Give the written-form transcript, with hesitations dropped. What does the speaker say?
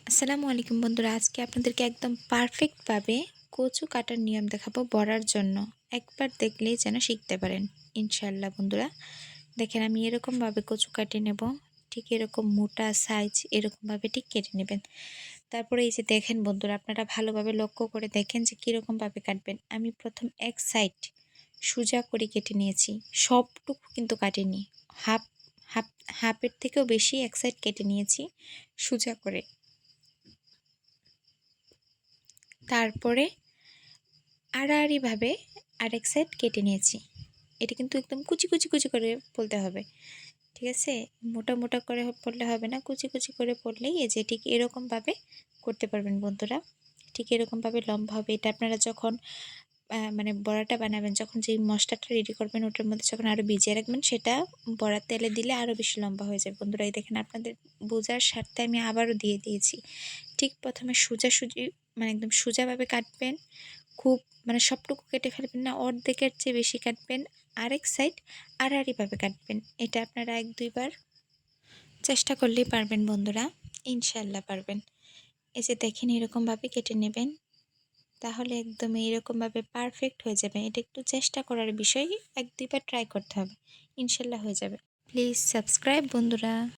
আসসালামু আলাইকুম বন্ধুরা, আজকে আপনাদেরকে একদম পারফেক্টভাবে কচু কাটার নিয়ম দেখাবো বড়ার জন্য। একবার দেখলেই যেন শিখতে পারেন ইনশাআল্লাহ। বন্ধুরা দেখেন, আমি এরকমভাবে কচু কাটে নেব। ঠিক এরকম মোটা সাইজ এরকমভাবে ঠিক কেটে নেবেন। তারপরে এই যে দেখেন বন্ধুরা, আপনারা ভালোভাবে লক্ষ্য করে দেখেন যে কীরকমভাবে কাটবেন। আমি প্রথম এক সাইড সোজা করে কেটে নিয়েছি, সবটুকু কিন্তু কাটিনি। হাফ হাফ হাফের থেকেও বেশি এক সাইড কেটে নিয়েছি সোজা করে। তারপরে আড়াআড়িভাবে আরেক সাইড কেটে নিয়েছি। এটা কিন্তু একদম কুচি কুচি কুচি করে পড়তে হবে, ঠিক আছে? মোটা মোটা করে পড়লে হবে না, কুচি কুচি করে পড়লেই এই যে ঠিক এরকমভাবে করতে পারবেন বন্ধুরা। ঠিক এরকমভাবে লম্বা হবে। এটা আপনারা যখন মানে বড়াটা বানাবেন, যখন যেই মশলাটা রেডি করবেন ওটার মধ্যে যখন আরও ভিজিয়ে রাখবেন, সেটা বড়ার তেলে দিলে আরও বেশি লম্বা হয়ে যাবে বন্ধুরা। এই দেখেন, আপনাদের বোঝার স্বার্থে আমি আবারও দিয়ে দিয়েছি। ঠিক প্রথমে সোজাসুজি মানে একদম সোজাভাবে কাটবেন। খুব মানে সবটুকু কেটে ফেলবেন না, অর্ধেকের চেয়ে বেশি কাটবেন। আরেক সাইড আড়াআড়িভাবে কাটবেন। এটা আপনারা ১-২ বার চেষ্টা করলেই পারবেন বন্ধুরা, ইনশাআল্লাহ পারবেন। এই যে দেখেন, এরকমভাবে কেটে নেবেন, তাহলে একদম এরকমভাবে পারফেক্ট হয়ে যাবে। এটা একটু চেষ্টা করার বিষয়, ১-২ বার ট্রাই করতে হবে, ইনশাআল্লাহ হয়ে যাবে। প্লিজ সাবস্ক্রাইব বন্ধুরা।